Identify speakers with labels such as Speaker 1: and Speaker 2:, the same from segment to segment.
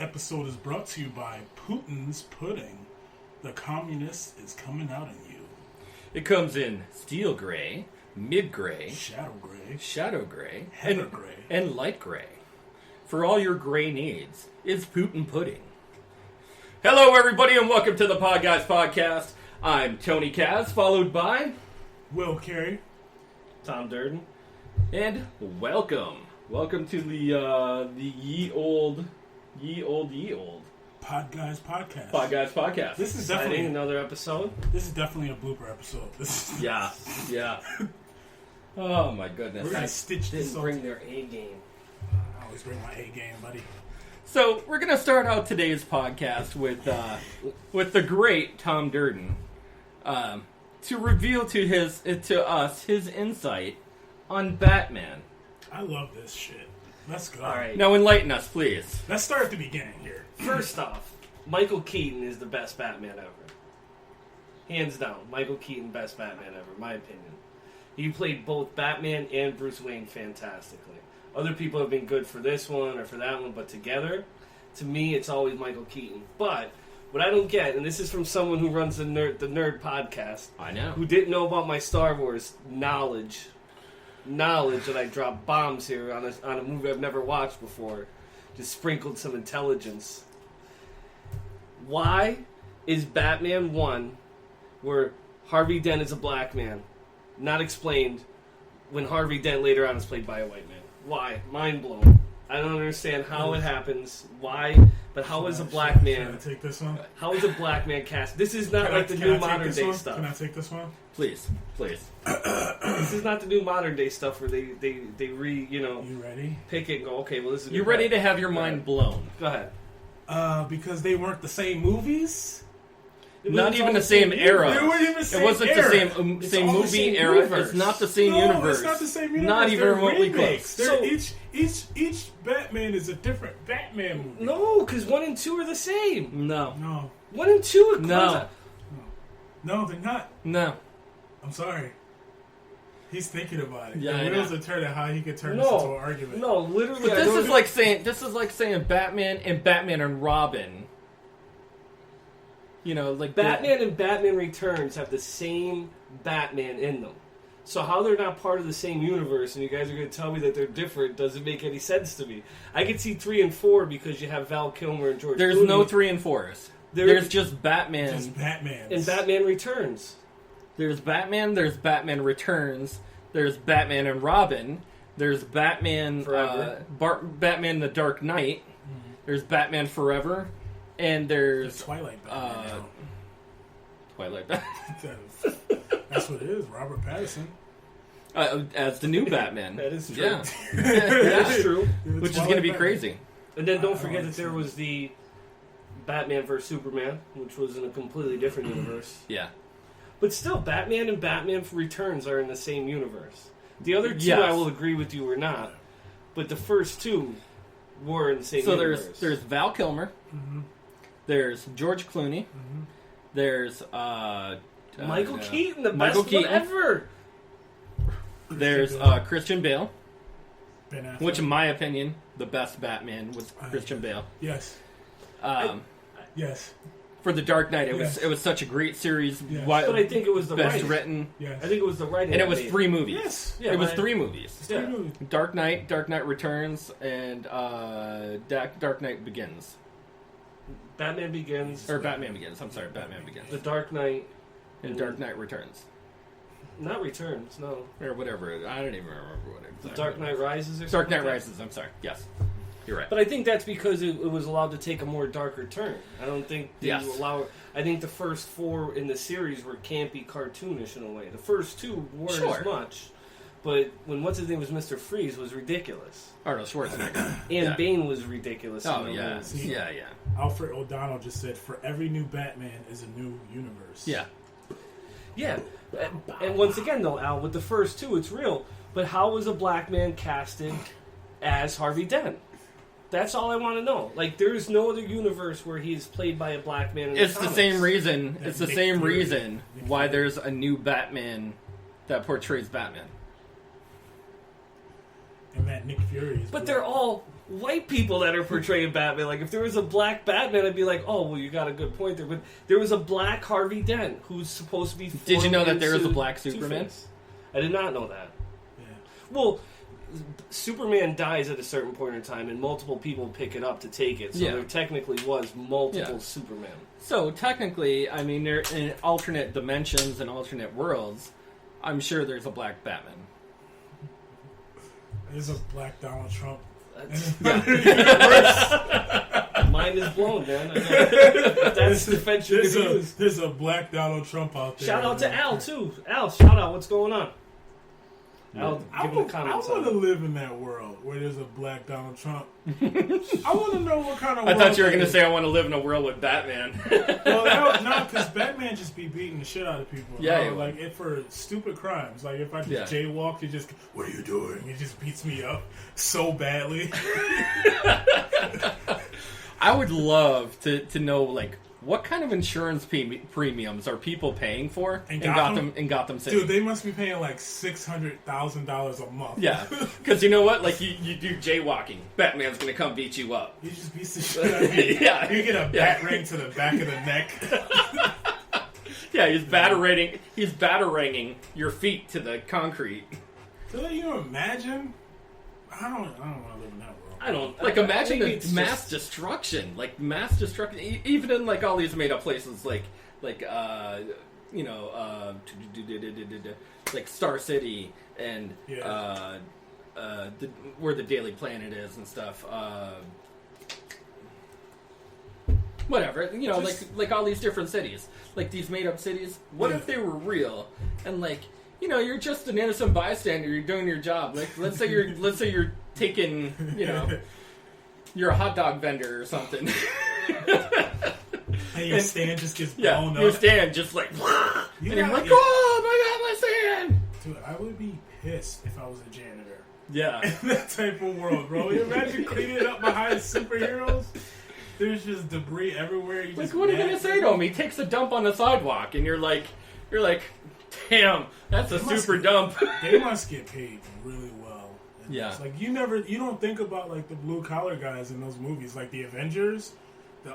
Speaker 1: episode is brought to you by Putin's Pudding. The communist is coming out in you.
Speaker 2: It comes in steel gray, mid gray,
Speaker 1: shadow gray,
Speaker 2: heather
Speaker 1: gray,
Speaker 2: and light gray. For all your gray needs, it's Putin Pudding. Hello, everybody, and welcome to the Podguyz Podcast. I'm Tony Kaz, followed by
Speaker 1: Will Carey,
Speaker 3: Tom Durden,
Speaker 2: and welcome to the ye old
Speaker 1: Podguyz Podcast.
Speaker 2: Podguyz Podcast.
Speaker 1: This is definitely
Speaker 3: another episode.
Speaker 1: This is definitely a blooper episode.
Speaker 2: Yeah. Oh my goodness!
Speaker 1: We're gonna stitch this.
Speaker 3: Didn't bring their A game.
Speaker 1: I always bring my A game, buddy.
Speaker 2: So we're gonna start out today's podcast with the great Tom Durden to reveal to us his insight on Batman.
Speaker 1: I love this shit. Let's go.
Speaker 3: All right.
Speaker 2: Now enlighten us, please.
Speaker 1: Let's start at the beginning here.
Speaker 3: First off, Michael Keaton is the best Batman ever. Hands down, Michael Keaton, best Batman ever, my opinion. He played both Batman and Bruce Wayne fantastically. Other people have been good for this one or for that one, but together, to me, it's always Michael Keaton. But what I don't get, and this is from someone who runs the Nerd Podcast,
Speaker 2: I know,
Speaker 3: who didn't know about my Star Wars knowledge that I dropped bombs here on a movie I've never watched before, just sprinkled some intelligence. Why is Batman 1, where Harvey Dent is a black man, not explained when Harvey Dent later on is played by a white man? Why? Mind blown. I don't understand how it happens. Why? But how is a black man...
Speaker 1: Can I take this one?
Speaker 3: How is a black man cast? This is not like the new modern day stuff.
Speaker 1: Can I take this one?
Speaker 2: please.
Speaker 3: This is not the new modern day stuff where they
Speaker 1: You ready?
Speaker 3: pick it and go, okay, well, this is...
Speaker 2: You ready to have your mind blown?
Speaker 3: Go ahead.
Speaker 1: Because they weren't the same movies?
Speaker 2: Not even the same era.
Speaker 1: They weren't even the same
Speaker 2: It wasn't
Speaker 1: era.
Speaker 2: the same
Speaker 1: all the
Speaker 2: movie
Speaker 1: same
Speaker 2: era.
Speaker 1: universe.
Speaker 2: It's not the same
Speaker 1: No,
Speaker 2: universe.
Speaker 1: it's not the same universe.
Speaker 2: Not even
Speaker 1: They're
Speaker 2: remotely
Speaker 1: remakes.
Speaker 2: close.
Speaker 1: Each Batman is a different Batman movie.
Speaker 3: No, because 1 and 2 are the same.
Speaker 2: No.
Speaker 3: 1 and 2 are
Speaker 1: No, they're not.
Speaker 2: No.
Speaker 1: I'm sorry. He's thinking about it.
Speaker 2: Yeah,
Speaker 1: The
Speaker 2: I
Speaker 1: wheels
Speaker 2: know.
Speaker 1: are turning how he could turn this into an argument.
Speaker 3: No, literally.
Speaker 2: But this is like saying Batman and Robin. You know, like
Speaker 3: Batman and Batman Returns have the same Batman in them. So how they're not part of the same universe and you guys are going to tell me that they're different doesn't make any sense to me. I can see 3 and 4 because you have Val Kilmer and George
Speaker 2: There's
Speaker 3: Clooney.
Speaker 2: no 3 and 4s. There's just Batman.
Speaker 1: Just Batman.
Speaker 3: And Batman Returns.
Speaker 2: There's Batman Returns, there's Batman and Robin, there's Batman
Speaker 3: Forever.
Speaker 2: Batman the Dark Knight, there's Batman Forever, and there's
Speaker 1: The Twilight Batman.
Speaker 2: Twilight
Speaker 1: That's what it is. Robert Pattinson.
Speaker 2: as the new Batman.
Speaker 3: That is true.
Speaker 2: Yeah.
Speaker 3: That's true.
Speaker 2: Which is going to be crazy.
Speaker 3: And then don't forget that there was the Batman vs. Superman, which was in a completely different universe.
Speaker 2: Yeah.
Speaker 3: But still, Batman and Batman Returns are in the same universe. The other two,
Speaker 2: Yes.
Speaker 3: I will agree with you, were not. But the first two were in the same universe.
Speaker 2: So there's Val Kilmer, there's George Clooney, there's
Speaker 3: Michael Keaton, the
Speaker 2: Michael
Speaker 3: best one
Speaker 2: Keaton.
Speaker 3: ever.
Speaker 2: There's Christian Bale,
Speaker 1: Ben Affleck.
Speaker 2: which in my opinion, the best Batman was Christian Bale.
Speaker 1: Yes. Yes.
Speaker 2: For The Dark Knight, it
Speaker 1: Yes.
Speaker 2: was such a great series.
Speaker 1: Yes.
Speaker 3: But I think it was the
Speaker 2: best
Speaker 3: writing.
Speaker 2: written,
Speaker 1: Yes.
Speaker 3: I think it was the writing.
Speaker 2: and it
Speaker 3: that
Speaker 2: was
Speaker 3: made
Speaker 2: 3 movies.
Speaker 1: Yes.
Speaker 3: Yeah,
Speaker 2: it was
Speaker 3: but-
Speaker 2: 3 movies.
Speaker 3: Yeah.
Speaker 2: Dark Knight Returns, and Dark Knight Begins.
Speaker 3: Batman Begins.
Speaker 2: Or Batman Begins. I'm sorry, Batman Begins.
Speaker 3: The Dark Knight.
Speaker 2: And Dark Knight Returns.
Speaker 3: Not Returns, no.
Speaker 2: Or whatever. I don't even remember what
Speaker 3: The
Speaker 2: exactly.
Speaker 3: Dark Knight Rises or something.
Speaker 2: Dark Knight
Speaker 3: like that?
Speaker 2: Rises. I'm sorry. Yes. You're right.
Speaker 3: But I think that's because it was allowed to take a more darker turn. I don't think they
Speaker 2: Yes.
Speaker 3: allow. I think the first 4 in the series were campy, cartoonish in a way. The first 2 weren't as much, but when what's his name was Mr. Freeze was ridiculous,
Speaker 2: Arnold Schwarzenegger.
Speaker 3: and Bane was ridiculous.
Speaker 2: Oh,
Speaker 3: in the
Speaker 2: yeah.
Speaker 3: movies.
Speaker 2: Yeah.
Speaker 1: Alfred O'Donnell just said, for every new Batman is a new universe.
Speaker 2: Yeah.
Speaker 3: Yeah, and once again though, Al, with the first 2, it's real. But how was a black man casted as Harvey Dent? That's all I want to know. Like, there's no other universe where he's played by a black man in
Speaker 2: It's
Speaker 3: the
Speaker 2: the
Speaker 3: comics.
Speaker 2: same reason. It's the
Speaker 1: Nick
Speaker 2: same
Speaker 1: Fury.
Speaker 2: reason why there's a new Batman that portrays Batman.
Speaker 1: And that Nick Fury is
Speaker 3: But
Speaker 1: black.
Speaker 3: they're all white people that are portraying Batman. Like, if there was a black Batman, I'd be like, oh, well, you got a good point there. But there was a black Harvey Dent who's supposed to be...
Speaker 2: Did you know that there was a black Superman?
Speaker 3: Two-Face. I did not know that.
Speaker 1: Yeah.
Speaker 3: Well, Superman dies at a certain point in time, and multiple people pick it up to take it. So there technically was multiple Superman.
Speaker 2: So, technically, I mean, they're in alternate dimensions and alternate worlds. I'm sure there's a black Batman.
Speaker 1: There's a black Donald Trump.
Speaker 3: Mind is blown, man. That's the defense you can use.
Speaker 1: There's a black Donald Trump out there.
Speaker 3: Shout out to Al, too. Al, shout out. What's going on? Al, give me the comments.
Speaker 1: I want to live in that world where there's a black Donald Trump. I want to know what kind of world...
Speaker 2: I thought you were going to say I want to live in a world with Batman.
Speaker 1: Well, no, because Batman just be beating the shit out of people.
Speaker 2: Yeah,
Speaker 1: like if for stupid crimes. Like if I just jaywalk, he just, what are you doing? He just beats me up so badly.
Speaker 2: I would love to know, like, what kind of insurance premiums are people paying for in Gotham City?
Speaker 1: Dude, they must be paying like $600,000 a month.
Speaker 2: Yeah, because you know what? Like, you do jaywalking. Batman's going to come beat you up.
Speaker 1: He just beats the shit out of you.
Speaker 2: Yeah.
Speaker 1: You get a bat ring to the back of the neck.
Speaker 2: Yeah, he's bataranging your feet to the concrete.
Speaker 1: So you imagine? I don't want to live in that world.
Speaker 2: I don't like imagine the mass destruction, even in like all these made up places, like Star City and where the Daily Planet is and stuff. Whatever, like all these different cities, like these made up cities. What if they were real and like you're just an innocent bystander. You're doing your job. Like let's say you're taking, you're a hot dog vendor or something.
Speaker 1: And your stand just gets blown up.
Speaker 2: Your stand just like, and you're like, oh my god, my stand!
Speaker 1: Dude, I would be pissed if I was a janitor.
Speaker 2: Yeah.
Speaker 1: In that type of world, bro. You imagine cleaning it up behind superheroes? There's just debris everywhere.
Speaker 2: Like, what are you going to say to him? He takes a dump on the sidewalk, and you're like, damn, that's a super dump.
Speaker 1: They must get paid really well.
Speaker 2: Yeah.
Speaker 1: It's like you don't think about like the blue collar guys in those movies, like the Avengers,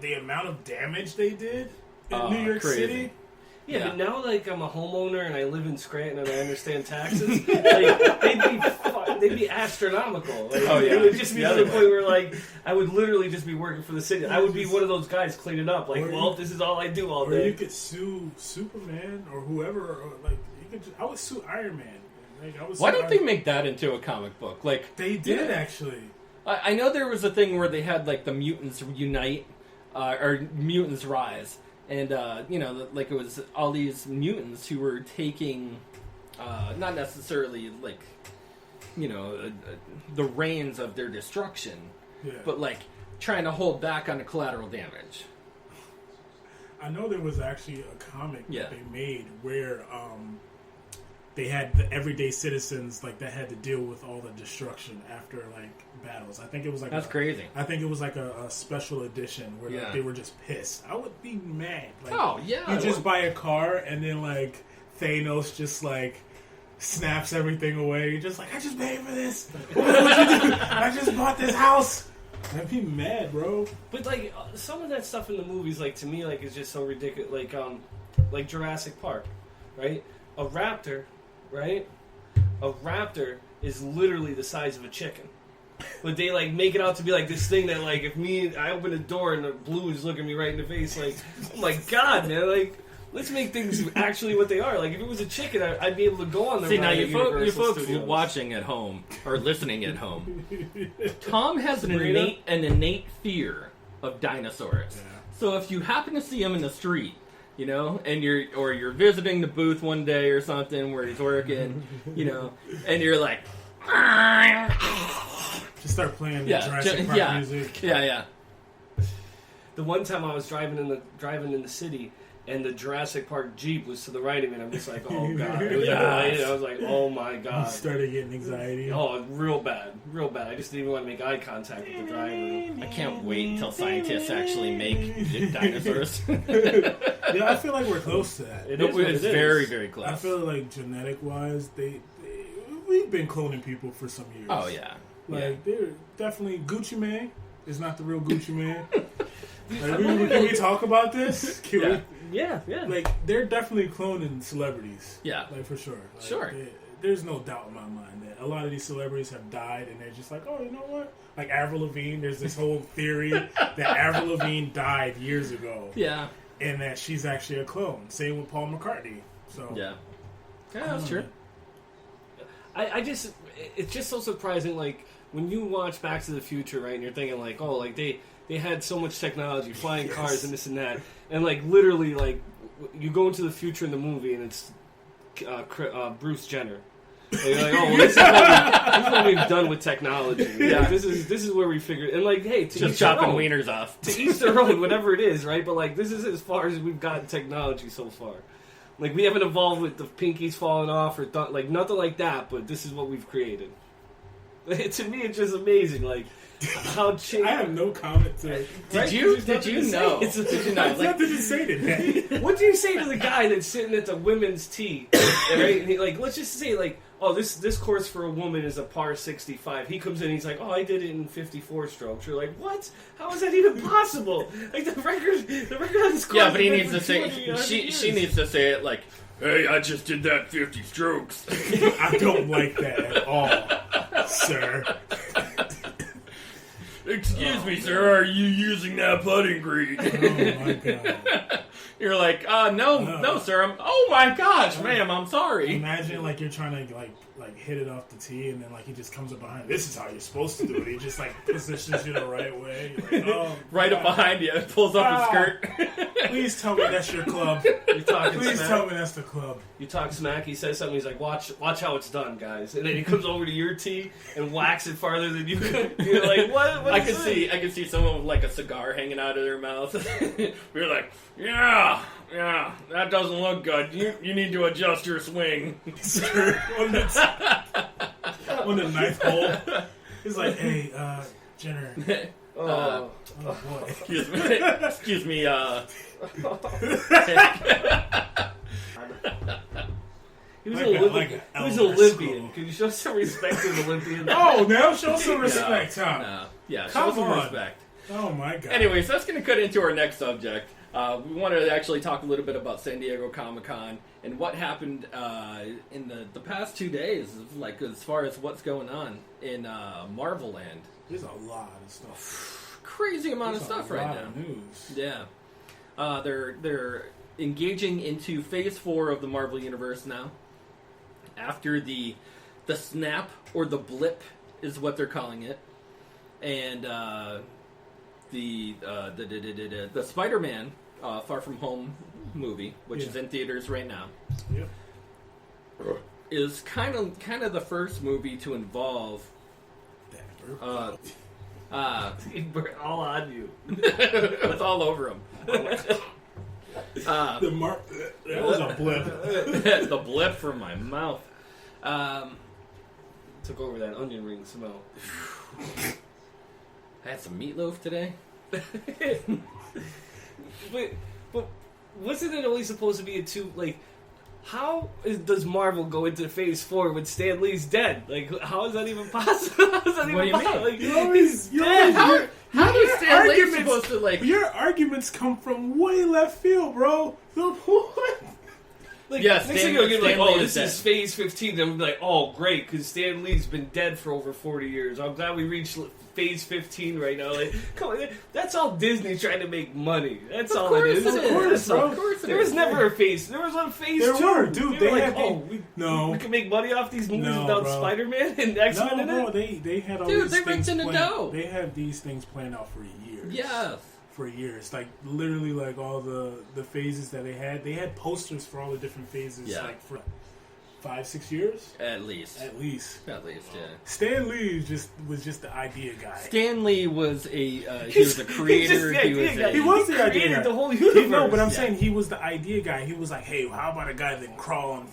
Speaker 1: the amount of damage they did in New York City.
Speaker 3: Yeah, but now like I'm a homeowner and I live in Scranton and I understand taxes. Like, they'd be astronomical. Like, it would just be to the point where like I would literally just be working for the city. I would be one of those guys cleaning up. Like, this is all I do all day.
Speaker 1: Or you could sue Superman or whoever. Or like I would sue Iron Man. Like,
Speaker 2: why don't they make that into a comic book? Like
Speaker 1: they did actually.
Speaker 2: I know there was a thing where they had like the mutants unite or mutants rise. And, like it was all these mutants who were taking, not necessarily, like, the reins of their destruction, but, like, trying to hold back on the collateral damage.
Speaker 1: I know there was actually a comic that they made where they had the everyday citizens, like, that had to deal with all the destruction after, like, battles. I think it was like
Speaker 2: that's crazy.
Speaker 1: I think it was like a special edition where like, they were just pissed. I would be mad. Like, you just buy a car and then like Thanos just like snaps everything away. You're just like, I just paid for this. What would you do? I just bought this house. I'd be mad, bro.
Speaker 3: But like some of that stuff in the movies, like to me, like is just so ridiculous. Like Jurassic Park, right? A raptor, right? A raptor is literally the size of a chicken. But they like make it out to be like this thing that like if I open a door and the blue is looking me right in the face, like oh my god, man, like let's make things actually what they are. Like if it was a chicken, I'd be able to go on the
Speaker 2: See now you folks watching at home or listening at home. Tom has an innate fear of dinosaurs. Yeah. So if you happen to see him in the street, and you're visiting the booth one day or something where he's working, and you're like.
Speaker 1: Just start playing the Jurassic Park music.
Speaker 2: Yeah.
Speaker 3: The one time I was driving in the city, and the Jurassic Park Jeep was to the right of me, and I'm just like, oh god. I was like, oh my god.
Speaker 1: You started getting anxiety.
Speaker 3: Oh, real bad. I just didn't even want to make eye contact with the driver.
Speaker 2: I can't wait until scientists actually make dinosaurs.
Speaker 1: Yeah, I feel like we're close to that.
Speaker 2: It's very, very close.
Speaker 1: I feel like genetic wise, we've been cloning people for some years.
Speaker 2: Oh yeah.
Speaker 1: Like, they're definitely... Gucci Mane is not the real Gucci Mane. Can we talk about this?
Speaker 3: Yeah.
Speaker 1: Like, they're definitely cloning celebrities.
Speaker 2: Yeah.
Speaker 1: Like, for sure. Like,
Speaker 2: sure.
Speaker 1: There's no doubt in my mind that a lot of these celebrities have died, and they're just like, oh, you know what? Like, Avril Lavigne, there's this whole theory that Avril Lavigne died years ago.
Speaker 2: Yeah.
Speaker 1: And that she's actually a clone. Same with Paul McCartney. So
Speaker 2: yeah, that's true.
Speaker 3: It's just so surprising, like, when you watch Back to the Future, right, and you're thinking, like, oh, like, they had so much technology, flying cars and this and that, and, like, literally, like, you go into the future in the movie, and it's Bruce Jenner. And you're like, oh, well, this is what we've done with technology. Yeah, this is where we figured, and, like, hey, to
Speaker 2: just chopping wieners off.
Speaker 3: To each their own, whatever it is, right? But, like, this is as far as we've gotten technology so far. Like, we haven't evolved with the pinkies falling off or like nothing like that, but this is what we've created. To me, it's just amazing. Like, how changed.
Speaker 1: I have no comment to it.
Speaker 2: Did you know?
Speaker 1: It's nothing to say to that.
Speaker 3: What do you say to the guy that's sitting at the women's tee, right? And he, like, let's just say, like, oh, this course for a woman is a par 65. He comes in, he's like, oh, I did it in 54 strokes. You're like, what? How is that even possible? Like, the record on this course.
Speaker 2: Yeah, but he needs to say. She needs to say it like, hey, I just did that 50 strokes.
Speaker 1: I don't like that at all, sir.
Speaker 2: Excuse me, sir, are you using that putting green?
Speaker 1: Oh, my God.
Speaker 2: You're like, no, sir. Oh, my gosh, ma'am, I'm sorry.
Speaker 1: Imagine, like, you're trying to, like hit it off the tee, and then, like, he just comes up behind. This is how you're supposed to do it. He just, like, positions you the right way. You're like, oh,
Speaker 2: right up behind you, pulls up his skirt.
Speaker 1: Please tell me that's your club. Please tell me that's the club.
Speaker 3: You talk smack, he says something, he's like, watch how it's done, guys. And then he comes over to your tee and whacks it farther than you could. You're like, what
Speaker 2: I can see someone with, like, a cigar hanging out of their mouth. We're like, yeah, that doesn't look good. You need to adjust your swing.
Speaker 1: On the ninth hole. He's like, hey, Jenner.
Speaker 3: Oh
Speaker 1: boy.
Speaker 2: Excuse me,
Speaker 3: He was an Olympian. Can you show some respect to an Olympian?
Speaker 1: Oh, now show some respect, huh?
Speaker 2: No. Yeah,
Speaker 1: show
Speaker 2: some respect.
Speaker 1: Oh, my God.
Speaker 2: Anyways, that's going to cut into our next subject. We wanted to actually talk a little bit about San Diego Comic-Con and what happened in the past 2 days, like as far as what's going on in Marvel Land.
Speaker 1: There's a lot of stuff.
Speaker 2: Crazy amount of stuff right now.
Speaker 1: Of news.
Speaker 2: Yeah. They're engaging into Phase 4 of the Marvel Universe now. After the snap, or the blip, is what they're calling it. And the Spider-Man Far From Home movie, which is in theaters right now, is kind of the first movie to involve
Speaker 3: all on you.
Speaker 2: It's all over him.
Speaker 1: That was a blip.
Speaker 2: The blip from my mouth.
Speaker 3: Took over that onion ring smell.
Speaker 2: I had some meatloaf today.
Speaker 3: but wasn't it only supposed to be a two? Like, how does Marvel go into Phase 4 when Stan Lee's dead? Like, how is that even possible? How is that even possible? Like,
Speaker 1: he's dead.
Speaker 2: How is Stan Lee supposed to, like...
Speaker 1: Your arguments come from way left field, bro. What?
Speaker 3: Like, next thing you'll get like, oh, this is Phase 15. Then we'll be like, oh, great, because Stan Lee's been dead for over 40 years. I'm glad we reached Phase 15 right now. Like, come on, that's all Disney trying to make money. That's all it is.
Speaker 1: Of course, bro.
Speaker 3: There was never a Phase. There was a Phase 2.
Speaker 1: There were, dude. They
Speaker 3: like,
Speaker 1: had,
Speaker 3: we can make money off these movies without Spider-Man and X-Men in it.
Speaker 1: No, they had all these things planned. They had these things planned out for years.
Speaker 2: Yes.
Speaker 1: For years, like literally, like all the phases that they had posters for all the different phases, like for 5-6 years
Speaker 2: at least.
Speaker 1: Yeah.
Speaker 2: Stan
Speaker 1: Lee was just the idea guy.
Speaker 2: Stan Lee was he was a creator.
Speaker 1: He was the idea guy.
Speaker 3: The whole universe.
Speaker 1: No, but I'm saying he was the idea guy. He was like, hey, how about a guy that can crawl on